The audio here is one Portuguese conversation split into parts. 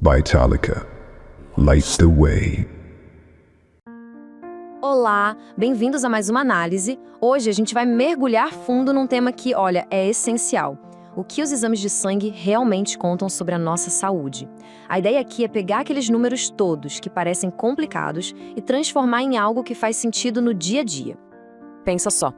Vitalica, light the way. Olá, bem-vindos a mais uma análise. Hoje a gente vai mergulhar fundo num tema que, olha, é essencial. O que os exames de sangue realmente contam sobre a nossa saúde. A ideia aqui é pegar aqueles números todos que parecem complicados e transformar em algo que faz sentido no dia a dia. Pensa só,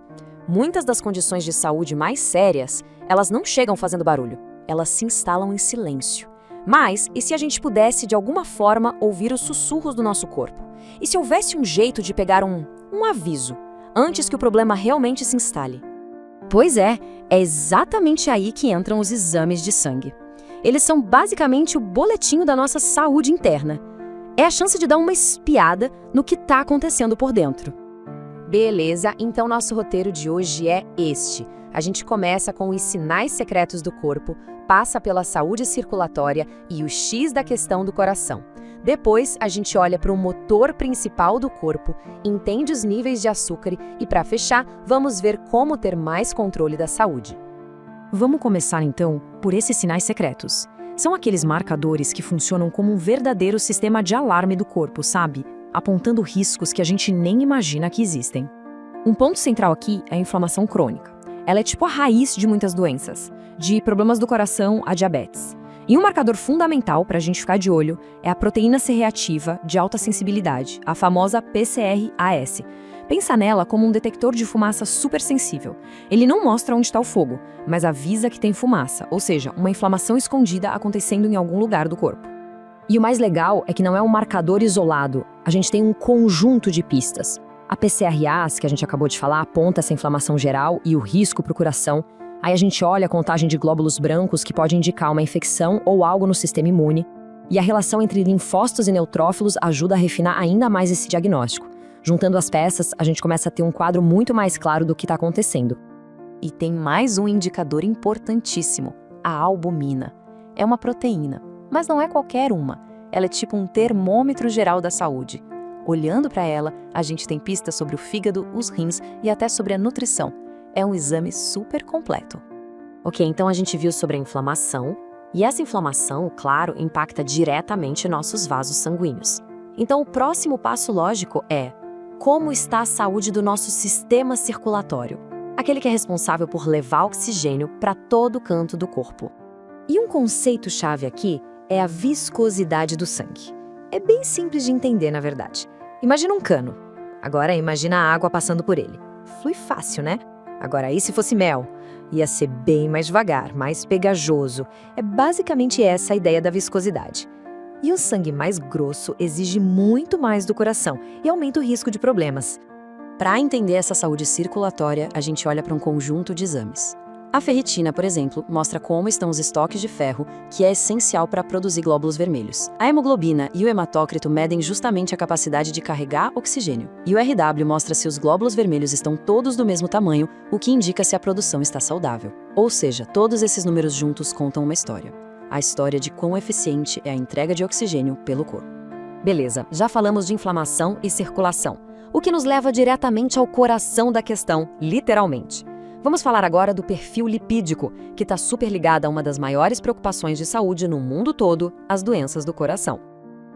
muitas das condições de saúde mais sérias, elas não chegam fazendo barulho, elas se instalam em silêncio. Mas, e se a gente pudesse, de alguma forma, ouvir os sussurros do nosso corpo? E se houvesse um jeito de pegar um aviso, antes que o problema realmente se instale? Pois é exatamente aí que entram os exames de sangue. Eles são basicamente o boletim da nossa saúde interna. É a chance de dar uma espiada no que está acontecendo por dentro. Beleza, então nosso roteiro de hoje é este. A gente começa com os sinais secretos do corpo, passa pela saúde circulatória e o X da questão do coração. Depois, a gente olha para o motor principal do corpo, entende os níveis de açúcar e, para fechar, vamos ver como ter mais controle da saúde. Vamos começar, então, por esses sinais secretos. São aqueles marcadores que funcionam como um verdadeiro sistema de alarme do corpo, sabe? Apontando riscos que a gente nem imagina que existem. Um ponto central aqui é a inflamação crônica. Ela é tipo a raiz de muitas doenças, de problemas do coração a diabetes. E um marcador fundamental para a gente ficar de olho é a proteína C reativa de alta sensibilidade, a famosa PCRAS. Pensa nela como um detector de fumaça super sensível. Ele não mostra onde está o fogo, mas avisa que tem fumaça, ou seja, uma inflamação escondida acontecendo em algum lugar do corpo. E o mais legal é que não é um marcador isolado, a gente tem um conjunto de pistas. A PCRAS, que a gente acabou de falar, aponta essa inflamação geral e o risco para o coração. Aí a gente olha a contagem de glóbulos brancos, que pode indicar uma infecção ou algo no sistema imune. E a relação entre linfócitos e neutrófilos ajuda a refinar ainda mais esse diagnóstico. Juntando as peças, a gente começa a ter um quadro muito mais claro do que está acontecendo. E tem mais um indicador importantíssimo, a albumina. É uma proteína, mas não é qualquer uma. Ela é tipo um termômetro geral da saúde. Olhando para ela, a gente tem pistas sobre o fígado, os rins e até sobre a nutrição. É um exame super completo. Ok, então a gente viu sobre a inflamação, e essa inflamação, claro, impacta diretamente nossos vasos sanguíneos. Então o próximo passo lógico é como está a saúde do nosso sistema circulatório, aquele que é responsável por levar oxigênio para todo canto do corpo. E um conceito-chave aqui é a viscosidade do sangue. É bem simples de entender, na verdade. Imagina um cano. Agora imagina a água passando por ele. Flui fácil, né? Agora aí se fosse mel, ia ser bem mais devagar, mais pegajoso. É basicamente essa a ideia da viscosidade. E o sangue mais grosso exige muito mais do coração e aumenta o risco de problemas. Para entender essa saúde circulatória, a gente olha para um conjunto de exames. A ferritina, por exemplo, mostra como estão os estoques de ferro, que é essencial para produzir glóbulos vermelhos. A hemoglobina e o hematócrito medem justamente a capacidade de carregar oxigênio. E o RW mostra se os glóbulos vermelhos estão todos do mesmo tamanho, o que indica se a produção está saudável. Ou seja, todos esses números juntos contam uma história. A história de quão eficiente é a entrega de oxigênio pelo corpo. Beleza, já falamos de inflamação e circulação, o que nos leva diretamente ao coração da questão, literalmente. Vamos falar agora do perfil lipídico, que está super ligado a uma das maiores preocupações de saúde no mundo todo, as doenças do coração.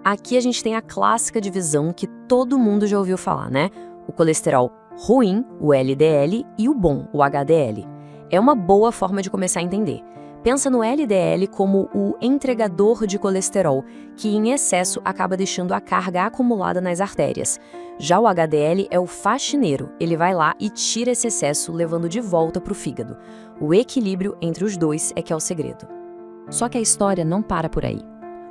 Aqui a gente tem a clássica divisão que todo mundo já ouviu falar, né? O colesterol ruim, o LDL, e o bom, o HDL. É uma boa forma de começar a entender. Pensa no LDL como o entregador de colesterol, que em excesso acaba deixando a carga acumulada nas artérias. Já o HDL é o faxineiro, ele vai lá e tira esse excesso, levando de volta para o fígado. O equilíbrio entre os dois é que é o segredo. Só que a história não para por aí.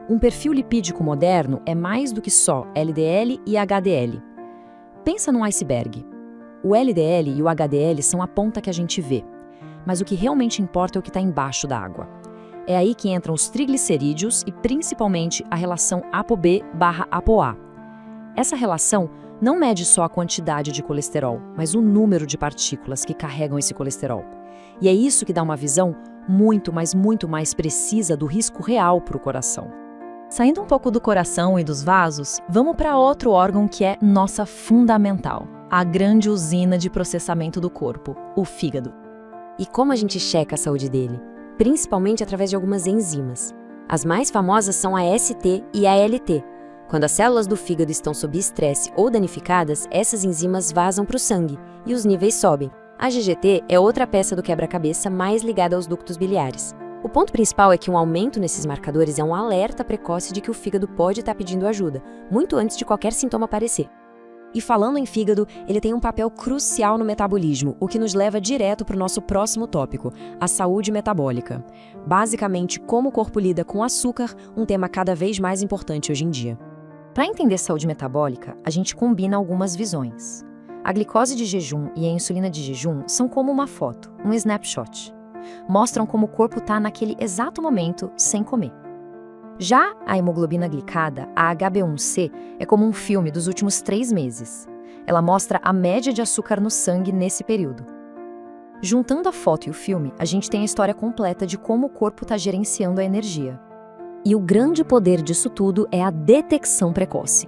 Um perfil lipídico moderno é mais do que só LDL e HDL. Pensa num iceberg. O LDL e o HDL são a ponta que a gente vê. Mas o que realmente importa é o que está embaixo da água. É aí que entram os triglicerídeos e principalmente a relação ApoB/ApoA. Essa relação não mede só a quantidade de colesterol, mas o número de partículas que carregam esse colesterol. E é isso que dá uma visão muito mais precisa do risco real para o coração. Saindo um pouco do coração e dos vasos, vamos para outro órgão que é nossa fundamental, a grande usina de processamento do corpo, o fígado. E como a gente checa a saúde dele? Principalmente através de algumas enzimas. As mais famosas são a ST e a LT. Quando as células do fígado estão sob estresse ou danificadas, essas enzimas vazam para o sangue e os níveis sobem. A GGT é outra peça do quebra-cabeça mais ligada aos ductos biliares. O ponto principal é que um aumento nesses marcadores é um alerta precoce de que o fígado pode estar pedindo ajuda, muito antes de qualquer sintoma aparecer. E falando em fígado, ele tem um papel crucial no metabolismo, o que nos leva direto para o nosso próximo tópico, a saúde metabólica. Basicamente, como o corpo lida com açúcar, um tema cada vez mais importante hoje em dia. Para entender saúde metabólica, a gente combina algumas visões. A glicose de jejum e a insulina de jejum são como uma foto, um snapshot. Mostram como o corpo está naquele exato momento sem comer. Já a hemoglobina glicada, a HB1C, é como um filme dos últimos 3 meses. Ela mostra a média de açúcar no sangue nesse período. Juntando a foto e o filme, a gente tem a história completa de como o corpo está gerenciando a energia. E o grande poder disso tudo é a detecção precoce.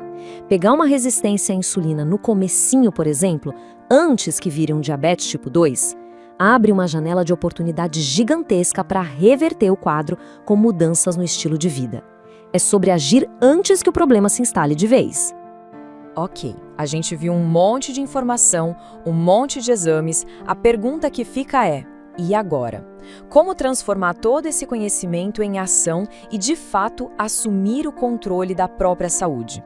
Pegar uma resistência à insulina no comecinho, por exemplo, antes que vire um diabetes tipo 2, abre uma janela de oportunidade gigantesca para reverter o quadro com mudanças no estilo de vida. É sobre agir antes que o problema se instale de vez. Ok, a gente viu um monte de informação, um monte de exames. A pergunta que fica é: e agora? Como transformar todo esse conhecimento em ação e, de fato, assumir o controle da própria saúde?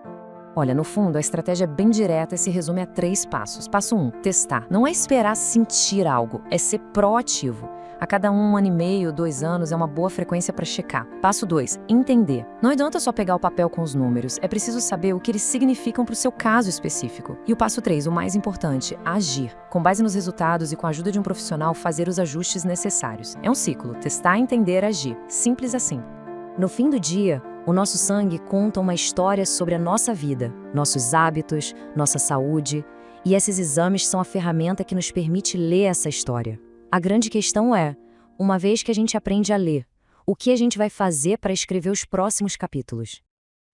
Olha, no fundo, a estratégia é bem direta e se resume a 3 passos. Passo 1, testar. Não é esperar sentir algo, é ser proativo. A cada 1 ano e meio, 2 anos é uma boa frequência para checar. Passo 2, entender. Não adianta só pegar o papel com os números, é preciso saber o que eles significam para o seu caso específico. E o passo 3, o mais importante, agir. Com base nos resultados e com a ajuda de um profissional, fazer os ajustes necessários. É um ciclo, testar, entender, agir. Simples assim. No fim do dia, o nosso sangue conta uma história sobre a nossa vida, nossos hábitos, nossa saúde, e esses exames são a ferramenta que nos permite ler essa história. A grande questão é, uma vez que a gente aprende a ler, o que a gente vai fazer para escrever os próximos capítulos?